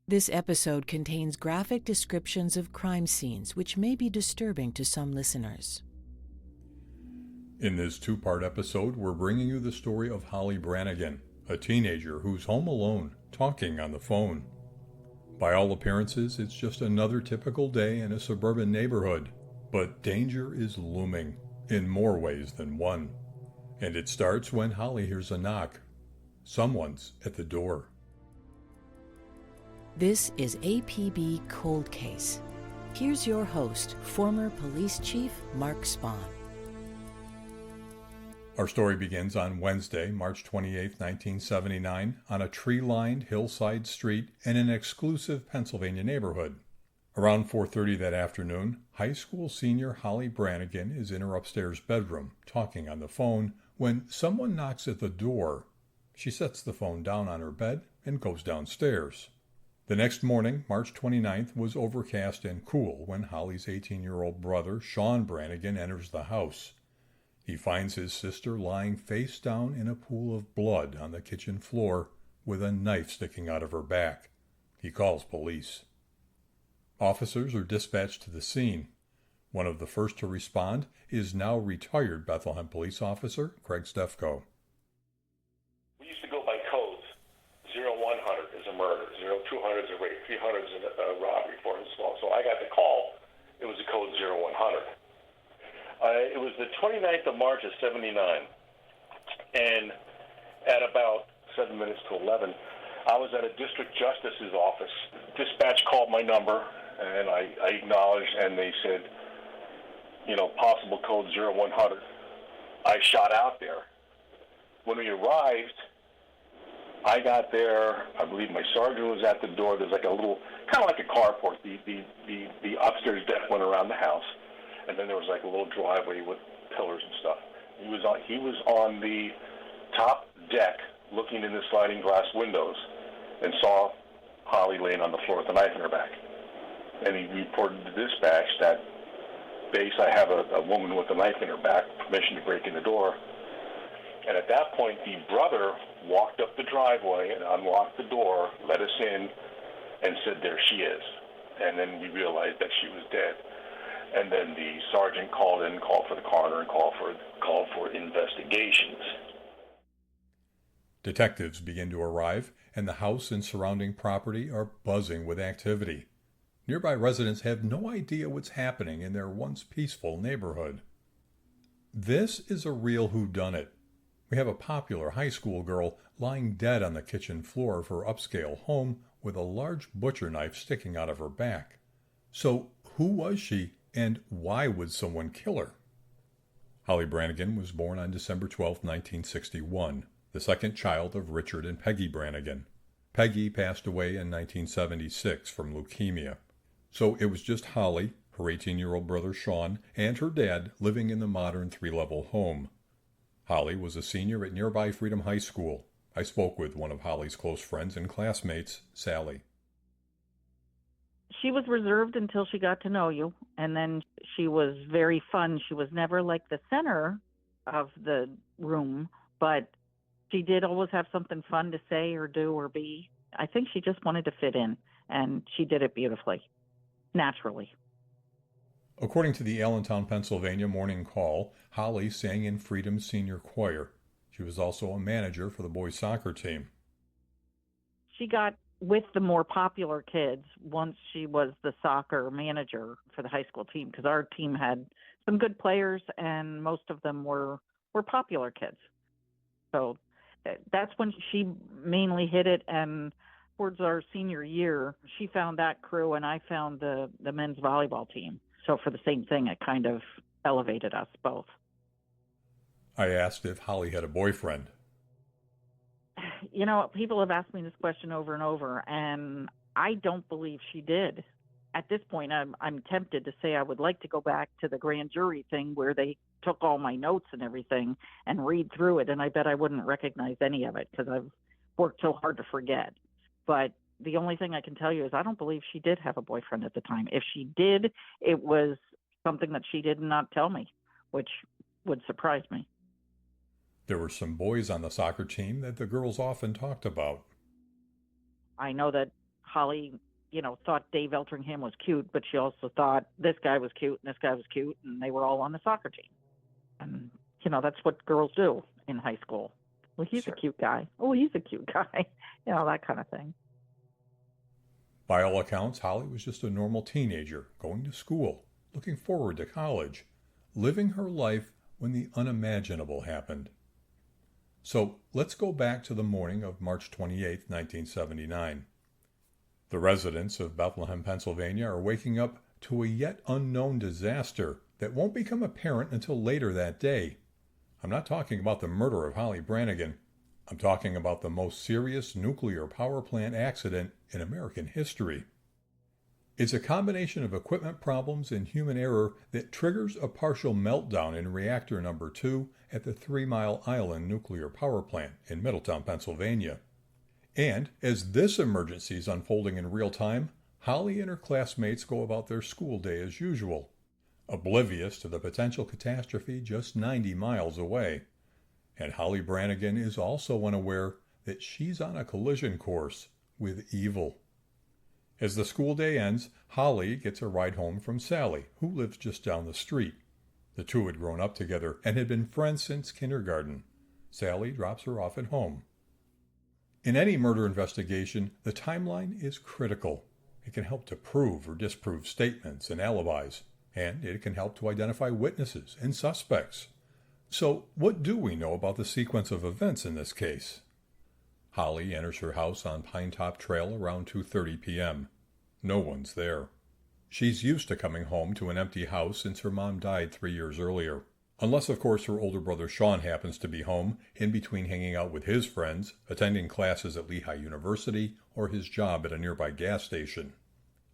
This episode contains graphic descriptions of crime scenes which may be disturbing to some listeners. In this two-part episode, we're bringing you the story of Holly Branagan, a teenager who's home alone, talking on the phone. By all appearances, it's just another typical day in a suburban neighborhood, but danger is looming, in more ways than one. And it starts when Holly hears a knock. Someone's at the door. This is APB Cold Case. Here's your host, former police chief Mark Spahn. Our story begins on Wednesday, March 28, 1979, on a tree-lined hillside street in an exclusive Pennsylvania neighborhood. Around 4:30 that afternoon, high school senior Holly Branagan is in her upstairs bedroom, talking on the phone, when someone knocks at the door. She sets the phone down on her bed and goes downstairs. The next morning, March 29th, was overcast and cool when Holly's 18-year-old brother, Sean Branagan, enters the house. He finds his sister lying face down in a pool of blood on the kitchen floor with a knife sticking out of her back. He calls police. Officers are dispatched to the scene. One of the first to respond is now retired Bethlehem police officer Craig Stefko. We used to go by codes. 0100 is a murder, 0200 is a rape, 300 is a robbery for assault. So I got the call. It was a code 0100. It was the 29th of March of 79, and at about 7 minutes to 11, I was at a district justice's office. Dispatch called my number, and I acknowledged, and they said, possible code 0100. I shot out there. When we arrived, I got there, I believe my sergeant was at the door. There's like a little, kind of like a carport. The upstairs deck went around the house. And then there was like a little driveway with pillars and stuff. He was on the top deck looking in the sliding glass windows and saw Holly laying on the floor with a knife in her back. And he reported to dispatch that base, I have a woman with a knife in her back, permission to break in the door. And at that point, the brother walked up the driveway and unlocked the door, let us in, and said, "There she is." And then we realized that she was dead. And then the sergeant called for the coroner, and called for investigations. Detectives begin to arrive, and the house and surrounding property are buzzing with activity. Nearby residents have no idea what's happening in their once peaceful neighborhood. This is a real whodunit. We have a popular high school girl lying dead on the kitchen floor of her upscale home with a large butcher knife sticking out of her back. So who was she? And why would someone kill her? Holly Branagan was born on December 12, 1961, the second child of Richard and Peggy Branagan. Peggy passed away in 1976 from leukemia. So it was just Holly, her 18-year-old brother Sean, and her dad living in the modern 3-level home. Holly was a senior at nearby Freedom High School. I spoke with one of Holly's close friends and classmates, Sally. She was reserved until she got to know you, and then she was very fun. She was never like the center of the room, but she did always have something fun to say or do or be. I think she just wanted to fit in, and she did it beautifully, naturally. According to the Allentown, Pennsylvania Morning Call, Holly sang in Freedom's senior choir. She was also a manager for the boys' soccer team. She got with the more popular kids once she was the soccer manager for the high school team, because our team had some good players and most of them were popular kids. So that's when she mainly hit it, and towards our senior year, she found that crew and I found the men's volleyball team. So for the same thing, it kind of elevated us both. I asked if Holly had a boyfriend. People have asked me this question over and over, and I don't believe she did. At this point, I'm tempted to say I would like to go back to the grand jury thing where they took all my notes and everything and read through it, and I bet I wouldn't recognize any of it because I've worked so hard to forget. But the only thing I can tell you is I don't believe she did have a boyfriend at the time. If she did, it was something that she did not tell me, which would surprise me. There were some boys on the soccer team that the girls often talked about. I know that Holly, thought Dave Eltringham was cute, but she also thought this guy was cute and this guy was cute, and they were all on the soccer team. And, that's what girls do in high school. Well, he's Sure. a cute guy. Oh, he's a cute guy. That kind of thing. By all accounts, Holly was just a normal teenager, going to school, looking forward to college, living her life when the unimaginable happened. So let's go back to the morning of March 28, 1979. The residents of Bethlehem, Pennsylvania are waking up to a yet unknown disaster that won't become apparent until later that day. I'm not talking about the murder of Holly Branagan. I'm talking about the most serious nuclear power plant accident in American history. It's a combination of equipment problems and human error that triggers a partial meltdown in reactor number 2 at the 3 Mile Island nuclear power plant in Middletown, Pennsylvania. And as this emergency is unfolding in real time, Holly and her classmates go about their school day as usual, oblivious to the potential catastrophe just 90 miles away. And Holly Branagan is also unaware that she's on a collision course with evil. As the school day ends, Holly gets a ride home from Sally, who lives just down the street. The two had grown up together and had been friends since kindergarten. Sally drops her off at home. In any murder investigation, the timeline is critical. It can help to prove or disprove statements and alibis, and it can help to identify witnesses and suspects. So, what do we know about the sequence of events in this case? Holly enters her house on Pinetop Trail around 2:30 p.m. No one's there. She's used to coming home to an empty house since her mom died 3 years earlier. Unless, of course, her older brother Sean happens to be home, in between hanging out with his friends, attending classes at Lehigh University, or his job at a nearby gas station.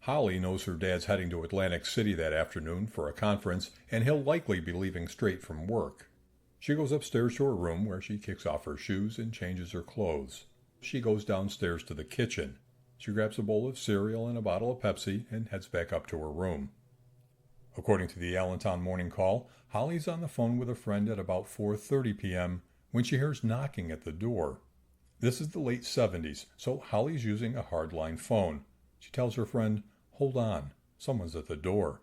Holly knows her dad's heading to Atlantic City that afternoon for a conference, and he'll likely be leaving straight from work. She goes upstairs to her room where she kicks off her shoes and changes her clothes. She goes downstairs to the kitchen. She grabs a bowl of cereal and a bottle of Pepsi and heads back up to her room. According to the Allentown Morning Call, Holly's on the phone with a friend at about 4:30 p.m. when she hears knocking at the door. This is the late 70s, so Holly's using a hardline phone. She tells her friend, "Hold on, someone's at the door."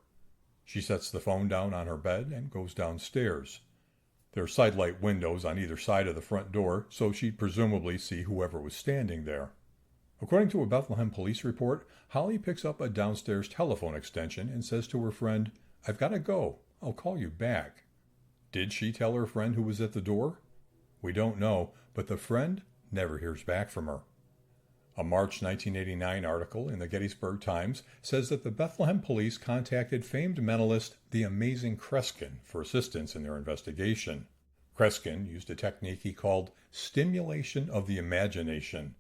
She sets the phone down on her bed and goes downstairs. There are sidelight windows on either side of the front door, so she'd presumably see whoever was standing there. According to a Bethlehem police report, Holly picks up a downstairs telephone extension and says to her friend, "I've got to go. I'll call you back." Did she tell her friend who was at the door? We don't know, but the friend never hears back from her. A March 1989 article in the Gettysburg Times says that the Bethlehem police contacted famed mentalist the Amazing Kreskin for assistance in their investigation. Kreskin used a technique he called stimulation of the imagination.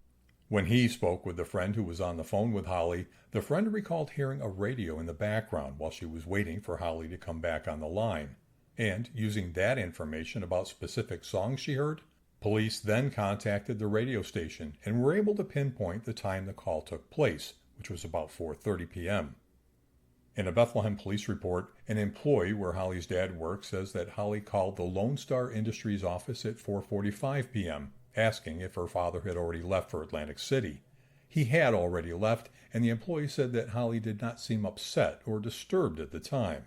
When he spoke with the friend who was on the phone with Holly, the friend recalled hearing a radio in the background while she was waiting for Holly to come back on the line. And using that information about specific songs she heard, police then contacted the radio station and were able to pinpoint the time the call took place, which was about 4:30 p.m. In a Bethlehem police report, an employee where Holly's dad works says that Holly called the Lone Star Industries office at 4:45 p.m., asking if her father had already left for Atlantic City. He had already left, and the employee said that Holly did not seem upset or disturbed at the time.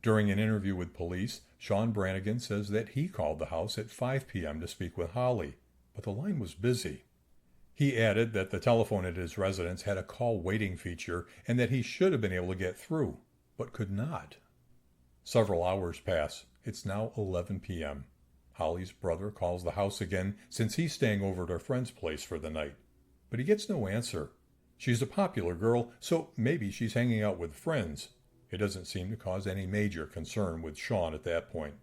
During an interview with police, Sean Branagan says that he called the house at 5 p.m. to speak with Holly, but the line was busy. He added that the telephone at his residence had a call waiting feature and that he should have been able to get through, but could not. Several hours pass. It's now 11 p.m. Holly's brother calls the house again since he's staying over at her friend's place for the night, but he gets no answer. She's a popular girl, so maybe she's hanging out with friends. It doesn't seem to cause any major concern with Sean at that point.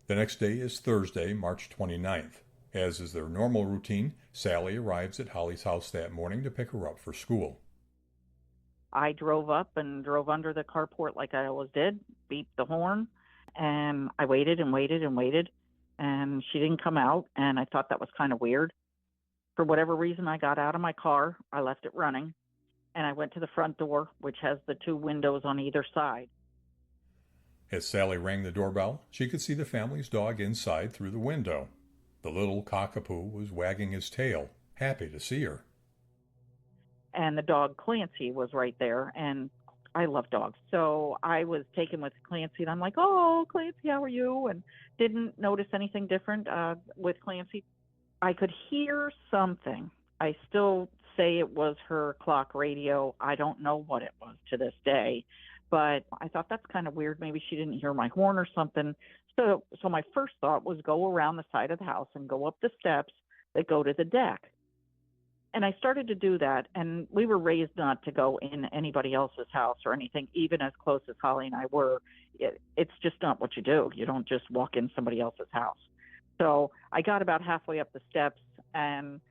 The next day is Thursday, March 29th. As is their normal routine, Sally arrives at Holly's house that morning to pick her up for school. I drove up and drove under the carport like I always did, beeped the horn, and I waited and waited and waited, and she didn't come out, and I thought that was kind of weird. For whatever reason, I got out of my car, I left it running, and I went to the front door, which has the 2 windows on either side. As Sally rang the doorbell, she could see the family's dog inside through the window. The little cockapoo was wagging his tail, happy to see her. and the dog Clancy was right there, and I love dogs. So I was taken with Clancy, and I'm like, oh, Clancy, how are you? And didn't notice anything different with Clancy. I could hear something. I still say it was her clock radio. I don't know what it was to this day, but I thought that's kind of weird. Maybe she didn't hear my horn or something. So my first thought was go around the side of the house and go up the steps that go to the deck. And I started to do that, and we were raised not to go in anybody else's house or anything, even as close as Holly and I were. It's just not what you do. You don't just walk in somebody else's house. So I got about halfway up the steps, and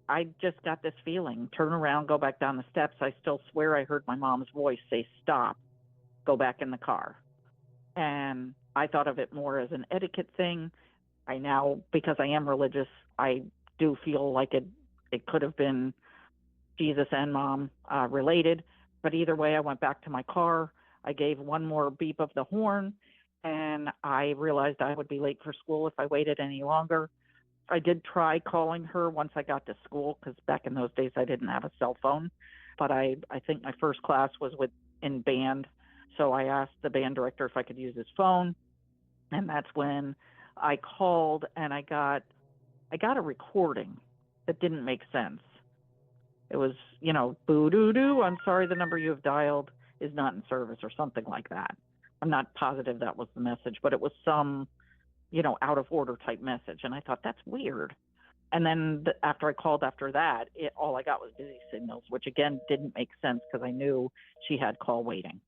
I just got this feeling, turn around, go back down the steps. I still swear I heard my mom's voice say, stop, go back in the car. And I thought of it more as an etiquette thing. I now, because I am religious, I do feel like it could have been Jesus and Mom related. But either way, I went back to my car. I gave one more beep of the horn, and I realized I would be late for school if I waited any longer. I did try calling her once I got to school, because back in those days I didn't have a cell phone. But I think my first class was in band, so I asked the band director if I could use his phone, and that's when I called, and I got a recording that didn't make sense. It was, boo-doo-doo, I'm sorry, the number you have dialed is not in service, or something like that. I'm not positive that was the message, but it was some, out of order type message. And I thought, that's weird. And then after I called after that, all I got was busy signals, which again didn't make sense because I knew she had call waiting.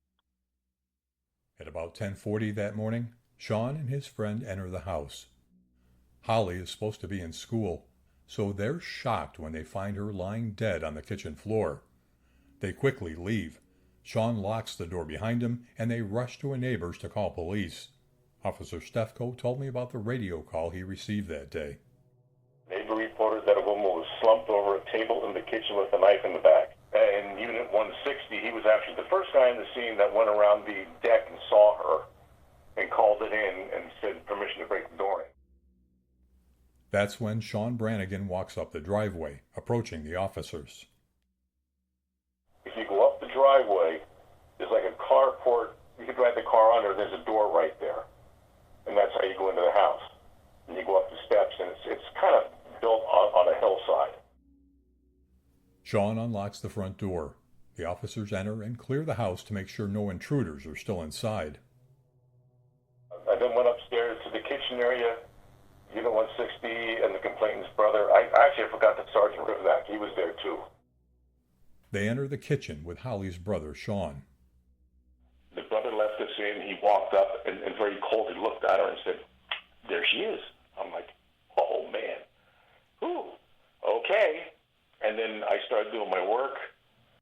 At about 10:40 that morning, Sean and his friend enter the house. Holly is supposed to be in school, so they're shocked when they find her lying dead on the kitchen floor. They quickly leave. Sean locks the door behind him, and they rush to a neighbor's to call police. Officer Stefko told me about the radio call he received that day. Neighbor reported that a woman was slumped over a table in the kitchen with a knife in the back. And Unit 160, he was actually the first guy in the scene that went around the deck and saw her and called it in and said permission to break the door in. That's when Sean Branagan walks up the driveway, approaching the officers. If you go up the driveway, there's like a carport. You can drive the car under. There's a door right there. And that's how you go into the house. And you go up the steps, and it's kind of built on a hillside. Sean unlocks the front door. The officers enter and clear the house to make sure no intruders are still inside. I then went upstairs to the kitchen area, Unit 160, and the complainant's brother. I forgot that Sergeant Rivak. He was there too. They enter the kitchen with Holly's brother, Sean. The brother left us in. He walked up and very cold. He looked at her and said, "There she is." I'm like, "Oh man, ooh, okay." And then I started doing my work.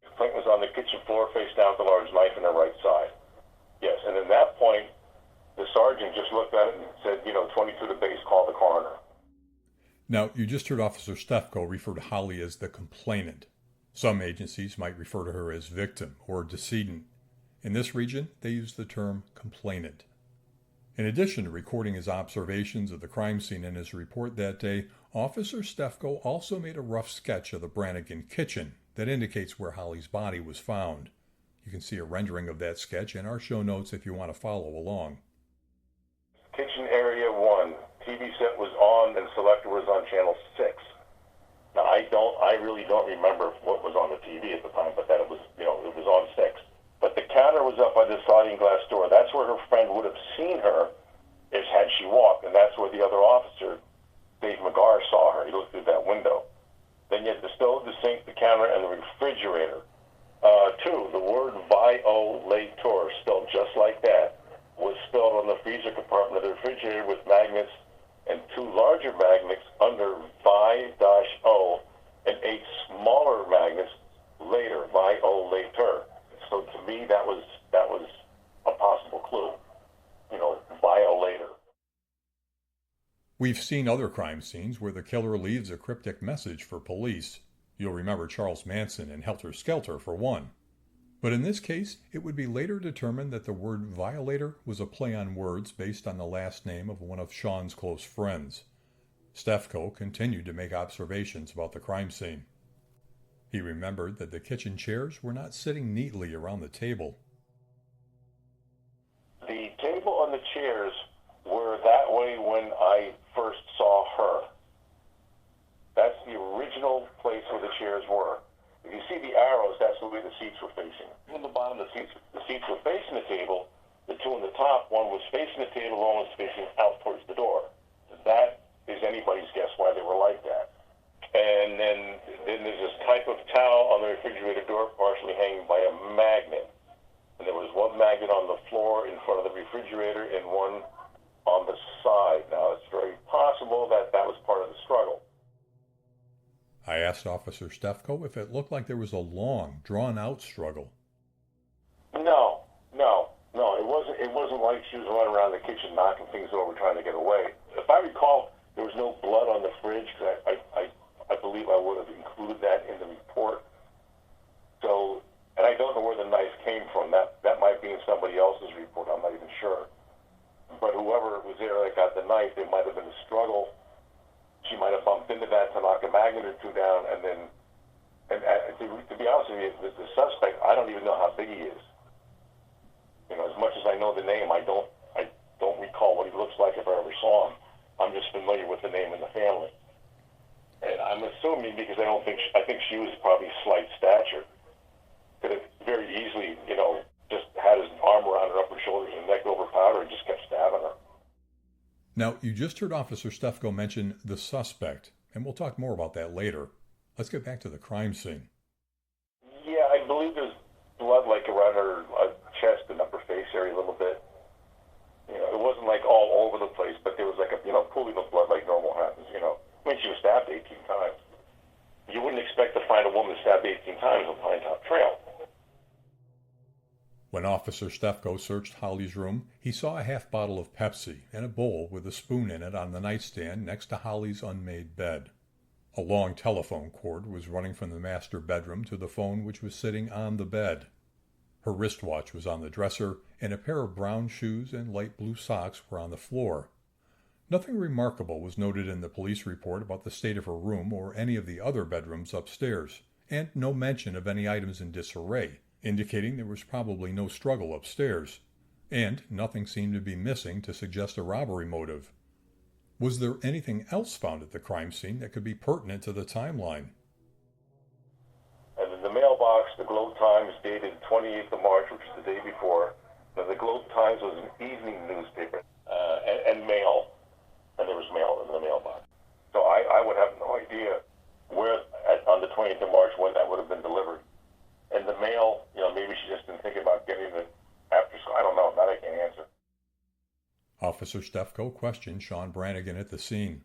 The complainant was on the kitchen floor, face down with a large knife in her right side. Yes, and at that point, the sergeant just looked at it and said, 22 to base, call the coroner. Now, you just heard Officer Stefko refer to Holly as the complainant. Some agencies might refer to her as victim or decedent. In this region, they use the term complainant. In addition to recording his observations of the crime scene in his report that day, Officer Stefko also made a rough sketch of the Branagan kitchen that indicates where Holly's body was found. You can see a rendering of that sketch in our show notes if you want to follow along. Kitchen area 1, TV set was on and selector was on channel 6. Now I really don't remember what was on the TV at the time, but that it was, it was on 6. But the counter was up by the sliding glass door. That's where her friend would have seen her had she walked, and that's where the other officer, Dave McGarr, saw her. He looked through that window. Then you had the stove, the sink, the counter, and the refrigerator. 2, the word violator, spelled just like that, was spelled on the freezer compartment of the refrigerator with magnets and 2 larger magnets under Vi-O and 8 smaller magnets later, violator. So to me, that was a possible clue, violator. We've seen other crime scenes where the killer leaves a cryptic message for police. You'll remember Charles Manson and Helter Skelter for one. But in this case, it would be later determined that the word violator was a play on words based on the last name of one of Sean's close friends. Stefko continued to make observations about the crime scene. He remembered that the kitchen chairs were not sitting neatly around the table. The table and the chairs were that way when I first saw her. That's the original place where the chairs were. If you see the arrows, that's the way the seats were facing. In the bottom, the seats were facing the table. The two on the top, one was facing the table, one was facing out towards the door. That is anybody's guess why they were like that. And then there's this type of towel on the refrigerator door partially hanging by a magnet. And there was one magnet on the floor in front of the refrigerator and one on the side. Now, it's very possible that that was part of the struggle. I asked Officer Stefko if it looked like there was a long, drawn-out struggle. No. It wasn't like she was running around the kitchen knocking things over trying to get away. If I recall, there was no blood on the fridge, because I believe I would have included that in the report. So, and I don't know where the knife came from. That might be in somebody else's report. I'm not even sure. But whoever was there that got the knife, there might have been a struggle. She might have bumped into that to knock a magnet or two down, and then, to be honest with you, the suspect, I don't even know how big he is. You know, as much as I know the name, I don't recall what he looks like if I ever saw him. I'm just familiar with the name and the family. And I'm assuming, because I think she was probably slight stature, could have very easily, just had his arm around her upper shoulders and neck over powder and just kept stabbing her. Now, you just heard Officer Stefko mention the suspect, and we'll talk more about that later. Let's get back to the crime scene. Yeah, I believe there's blood like around her chest and upper face area a little bit. It wasn't like all over the place, but there was like a pooling of blood like normal happens. I mean, she was stabbed 18 times. You wouldn't expect to find a woman stabbed 18 times on Pine Top Trail. When Officer Stefko searched Holly's room, he saw a half bottle of Pepsi and a bowl with a spoon in it on the nightstand next to Holly's unmade bed. A long telephone cord was running from the master bedroom to the phone which was sitting on the bed. Her wristwatch was on the dresser, and a pair of brown shoes and light blue socks were on the floor. Nothing remarkable was noted in the police report about the state of her room or any of the other bedrooms upstairs, and no mention of any items in disarray, indicating there was probably no struggle upstairs, and nothing seemed to be missing to suggest a robbery motive. Was there anything else found at the crime scene that could be pertinent to the timeline? And in the mailbox, the Globe Times dated 28th of March, which is the day before. Now, the Globe Times was an evening newspaper, and mail, and there was mail in the mailbox. So I would have no idea where, on the 20th of March, when that would have been delivered. And the mail, maybe she just didn't think about getting it after school. I don't know. That I can't answer. Officer Stefko questioned Sean Branagan at the scene.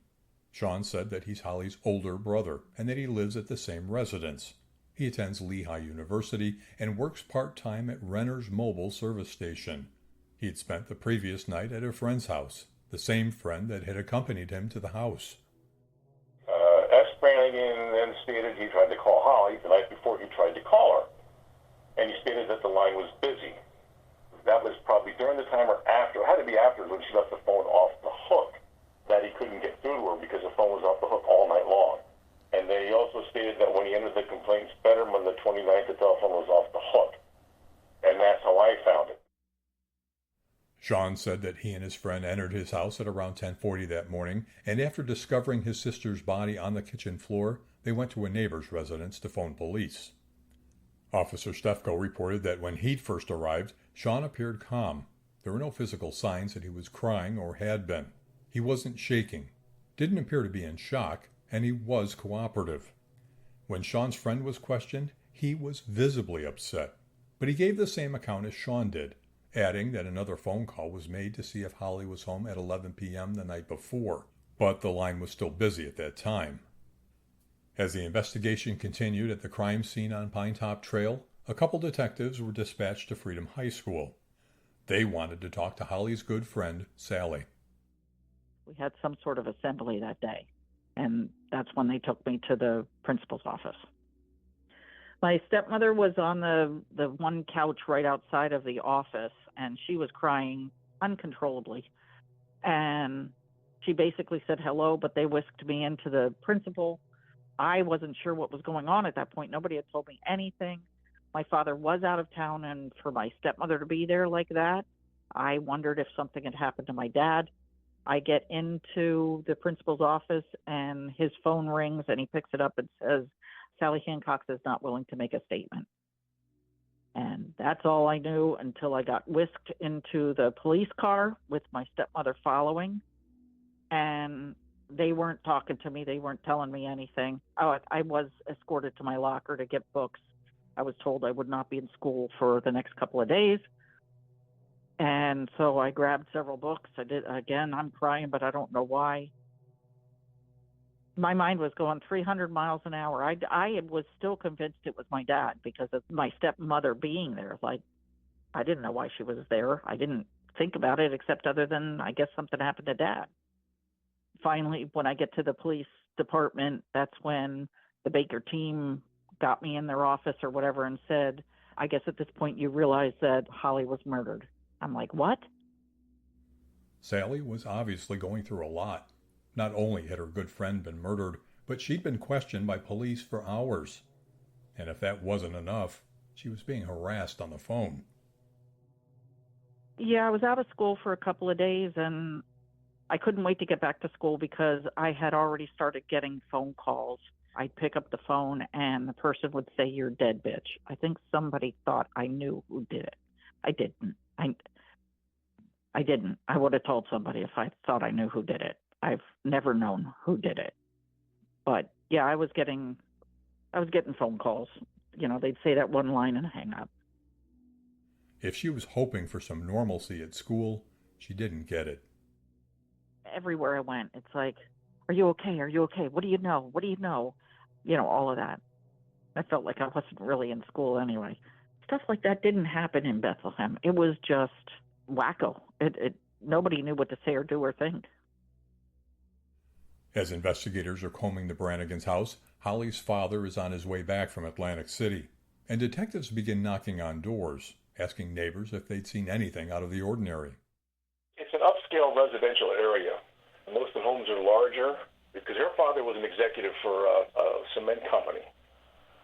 Sean said that he's Holly's older brother and that he lives at the same residence. He attends Lehigh University and works part-time at Renner's Mobile Service Station. He had spent the previous night at a friend's house, the same friend that had accompanied him to the house. S. Branagan then stated he tried to call Holly the night before he tried to call her. And he stated that the line was busy. That was probably during the time or after. It had to be after when she left the phone off the hook that he couldn't get through to her because the phone was off the hook all night long. And then he also stated that when he entered the complaints bedroom on the 29th, the telephone was off the hook. And that's how I found it. Sean said that he and his friend entered his house at around 10:40 that morning, and after discovering his sister's body on the kitchen floor, they went to a neighbor's residence to phone police. Officer Stefko reported that when he'd first arrived, Sean appeared calm. There were no physical signs that he was crying or had been. He wasn't shaking, didn't appear to be in shock, and he was cooperative. When Sean's friend was questioned, he was visibly upset, but he gave the same account as Sean did, adding that another phone call was made to see if Holly was home at 11 p.m. the night before, but the line was still busy at that time. As the investigation continued at the crime scene on Pine Top Trail, a couple detectives were dispatched to Freedom High School. They wanted to talk to Holly's good friend, Sally. We had some sort of assembly that day, and that's when they took me to the principal's office. My stepmother was on the one couch right outside of the office, and she was crying uncontrollably. And she basically said hello, but they whisked me into the principal. I wasn't sure what was going on at that point. Nobody had told me anything. My father was out of town, and for my stepmother to be there like that, I wondered if something had happened to my dad. I get into the principal's office, and his phone rings, and he picks it up and says, Sally Hancock is not willing to make a statement. And that's all I knew until I got whisked into the police car with my stepmother following. And they weren't talking to me. They weren't telling me anything. I was escorted to my locker to get books. I was told I would not be in school for the next couple of days. And so I grabbed several books. I did. Again, I'm crying, but I don't know why. My mind was going 300 miles an hour. I was still convinced it was my dad because of my stepmother being there. Like, I didn't know why she was there. I didn't think about it except other than I guess something happened to Dad. Finally, when I get to the police department, that's when the Baker team got me in their office or whatever and said, I guess at this point you realize that Holly was murdered. I'm like, what? Sally was obviously going through a lot. Not only had her good friend been murdered, but she'd been questioned by police for hours. And if that wasn't enough, she was being harassed on the phone. Yeah, I was out of school for a couple of days, and I couldn't wait to get back to school because I had already started getting phone calls. I'd pick up the phone, and the person would say, "You're dead, bitch." I think somebody thought I knew who did it. I didn't. I didn't. I would have told somebody if I thought I knew who did it. I've never known who did it. But yeah, I was getting phone calls. You know, they'd say that one line and hang up. If she was hoping for some normalcy at school, she didn't get it. Everywhere I went, it's like, "Are you okay? Are you okay? What do you know? What do you know?" You know, all of that. I felt like I wasn't really in school anyway. Stuff like that didn't happen in Bethlehem. It was just wacko. Nobody knew what to say or do or think. As investigators are combing the Branagans' house, Holly's father is on his way back from Atlantic City, and detectives begin knocking on doors, asking neighbors if they'd seen anything out of the ordinary. It's an upscale residential area. Most of the homes are larger because her father was an executive for a cement company.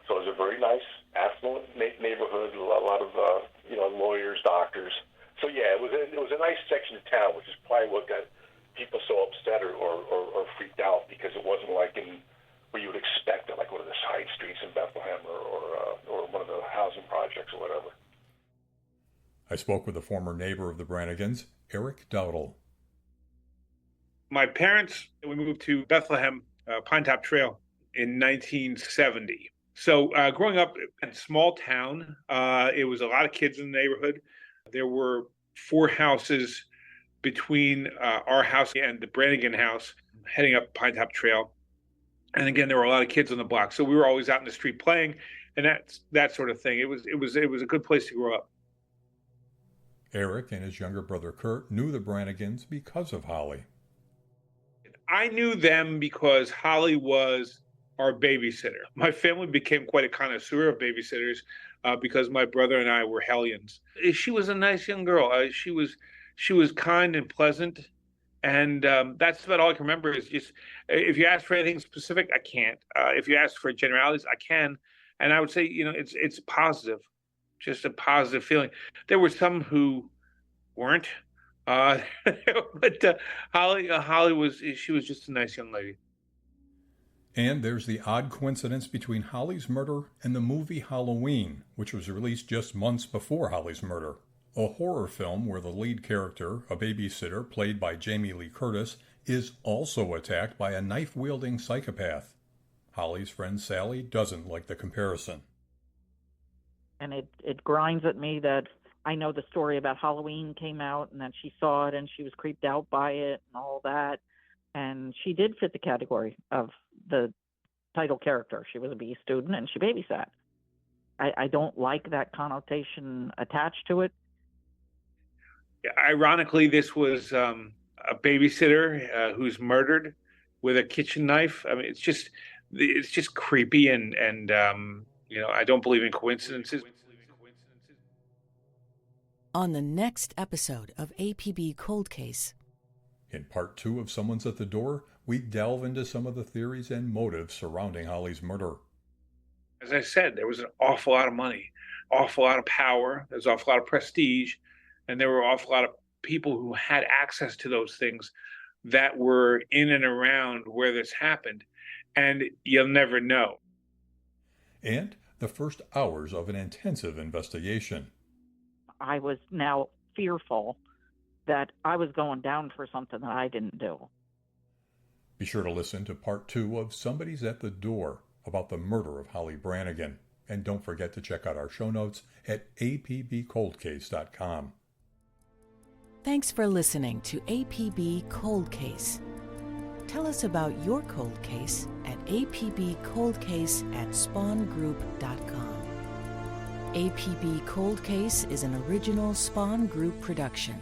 So it was a very nice, affluent neighborhood, a lot of lawyers, doctors. So yeah, it was a nice section of town, which is probably what got people so upset or freaked out because it wasn't like in where you would expect it, like one of the side streets in Bethlehem or one of the housing projects or whatever. I spoke with a former neighbor of the Branagans, Eric Dowdle. My parents, we moved to Bethlehem, Pine Top Trail in 1970. So growing up in a small town, it was a lot of kids in the neighborhood. There were 4 houses between our house and the Branagan house heading up Pine Top Trail. And again, there were a lot of kids on the block. So we were always out in the street playing and that sort of thing. It was a good place to grow up. Eric and his younger brother Kurt knew the Branagans because of Holly. I knew them because Holly was our babysitter. My family became quite a connoisseur of babysitters because my brother and I were hellions. She was a nice young girl. She was kind and pleasant, and that's about all I can remember. Is just if you ask for anything specific, I can't. If you ask for generalities, I can, and I would say it's positive, just a positive feeling. There were some who weren't, but Holly was just a nice young lady. And there's the odd coincidence between Holly's murder and the movie Halloween, which was released just months before Holly's murder. A horror film where the lead character, a babysitter played by Jamie Lee Curtis, is also attacked by a knife-wielding psychopath. Holly's friend Sally doesn't like the comparison. And it grinds at me that I know the story about Halloween came out and that she saw it and she was creeped out by it and all that. And she did fit the category of the title character. She was a B student and she babysat. I don't like that connotation attached to it. Ironically, this was a babysitter who's murdered with a kitchen knife. I mean, it's just creepy and I don't believe in coincidences. On the next episode of APB Cold Case. In part 2 of Someone's at the Door, we delve into some of the theories and motives surrounding Holly's murder. As I said, there was an awful lot of money, awful lot of power, there's an awful lot of prestige, and there were an awful lot of people who had access to those things that were in and around where this happened. And you'll never know. And the first hours of an intensive investigation. I was now fearful that I was going down for something that I didn't do. Be sure to listen to part 2 of Somebody's at the Door about the murder of Holly Branagan. And don't forget to check out our show notes at apbcoldcase.com. Thanks for listening to APB Cold Case. Tell us about your cold case at apbcoldcase@spawngroup.com. APB Cold Case is an original Spawn Group production.